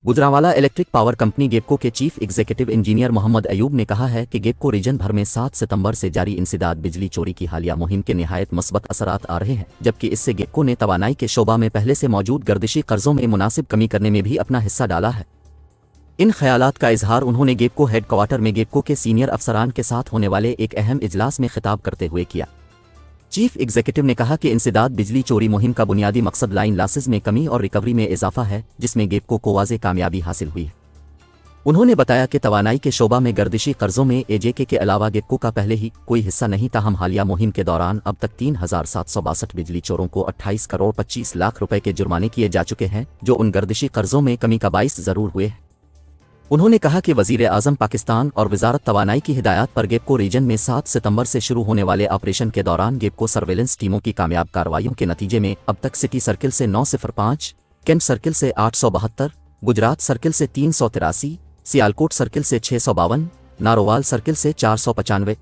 Gujranwala electric power company गेपको के chief executive engineer Mohammad Ayub ने कहा है कि गेपको रीजन भर में 7 सितंबर से जारी इंसदाद बिजली चोरी की हालिया मुहिम के निहायत मस्बत असरात आ रहे हैं, जबकि इससे गेपको ने तवानाई के शोबा में पहले से मौजूद गर्दिशी कर्जों में मुनासिब कमी करने में भी अपना हिस्सा डाला है। इन ख्यालात का इजहार उन्होंने गेपको हेडक्वार्टर में गेपको के सीनियर अफसरान के साथ होने वाले एक अहम इजलास में खिताब करते हुए किया। चीफ एग्जीक्यूटिव ने कहा कि इंसदाद बिजली चोरी मुहिम का बुनियादी मकसद लाइन लॉसेस में कमी और रिकवरी में इजाफा है, जिसमें गेपको को वाज़ेह कामयाबी हासिल हुई है। उन्होंने बताया कि तवानाई के शोबा में गर्दिशी कर्जों में एजेके के अलावा गेपको का पहले ही कोई हिस्सा नहीं था। हम हालिया मुहिम के दौरान अब तक 3,762 बिजली चोरों को 28 करोड़ 25 लाख रुपए के जुर्माने किए जा चुके हैं, जो उन गर्दिशी कर्जों में कमी का बाइस जरूर हुए हैं। उन्होंने कहा कि वज़ीर आज़म पाकिस्तान और वजारत तवानाई की हिदायत पर गेपको रीजन में 7 सितंबर से शुरू होने वाले ऑपरेशन के दौरान गेपको सर्वेलेंस टीमों की कामयाब कार्रवाइयों के नतीजे में अब तक सिटी सर्किल से 905, कैंट सर्किल से 872, गुजरात सर्किल से 383, सियालकोट सर्किल से 652, नारोवाल सर्किल से 495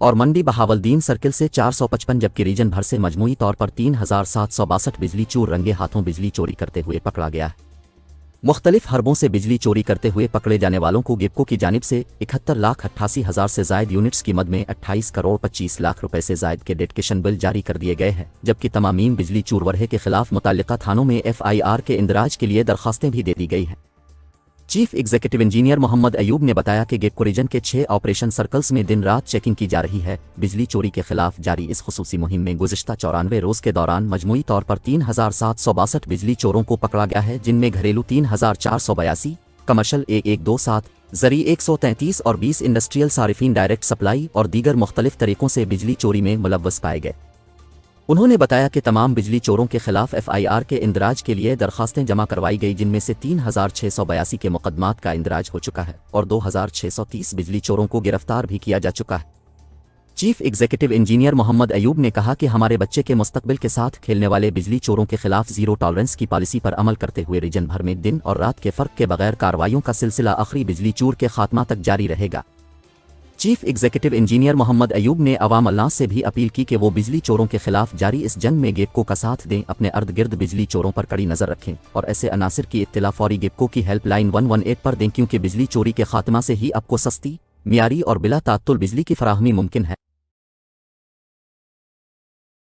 और मंडी बहावलदीन सर्किल से 455, जबकि रीजन भर से मजमूई तौर पर 3,762 बिजली चोर रंगे हाथों बिजली चोरी करते हुए पकड़ा गया है। मुख्तलिफ हरबों से बिजली चोरी करते हुए पकड़े जाने वालों को गेपको की जानिब से 71,88,000 से जायद यूनिट्स की मद में 28 करोड़ 25 लाख रुपए से जायद के डेडिकेशन बिल जारी कर दिए गए हैं, जबकि तमामीन बिजली चोरवरहे के खिलाफ मुतल्लिका थानों में FIR के इंदराज के लिए दरखास्तें भी दे दी गई हैं। Chief executive engineer Mohammad Ayub ने बताया कि गेपको रीजन के 6 ऑपरेशन सर्कल्स में दिन रात चेकिंग की जा रही है। बिजली चोरी के खिलाफ जारी इस खुसूसी मुहिम में गुज़िश्ता 94 रोज़ के दौरान मजमूई तौर पर 3,762 बिजली चोरों को पकड़ा गया है, जिनमें घरेलू 3,482, कमर्शल 1,127, ज़री 133 और 20 इंडस्ट्रियल सारिफीन डायरेक्ट सप्लाई और दीगर मुख्तलिफ तरीकों से बिजली चोरी में मुलव्वस पाए गए। उन्होंने बताया कि तमाम बिजली चोरों के खिलाफ FIR के इंदराज के लिए दरखास्तें जमा करवाई गई, जिनमें से 3,682 के मुकदमात का इंदराज हो चुका है और 2,630 बिजली चोरों को गिरफ्तार भी किया जा चुका है। Chief executive engineer Mohammad Ayub ने कहा कि हमारे बच्चे के मुस्तकबिल के साथ खेलने वाले बिजली चोरों के खिलाफ जीरो टॉलरेंस की पॉलिसी पर अमल करते हुए रीजन भर में दिन और रात के फ़र्क के बगैर कार्रवाइयों का सिलसिला आखिरी बिजली चोर के खात्मा तक जारी रहेगा। Chief executive engineer Mohammad Ayub ने अवाम अल्लाह से भी अपील की कि वो बिजली चोरों के खिलाफ जारी इस जंग में गेपको का साथ दें, अपने अर्द गिर्द बिजली चोरों पर कड़ी नज़र रखें और ऐसे अनासिर की इत्तला फौरी गेपको की हेल्पलाइन 118 पर दें, क्योंकि बिजली चोरी के खात्मा से ही आपको सस्ती, मियारी और बिला तात्तुल बिजली की फराहमी मुमकिन है।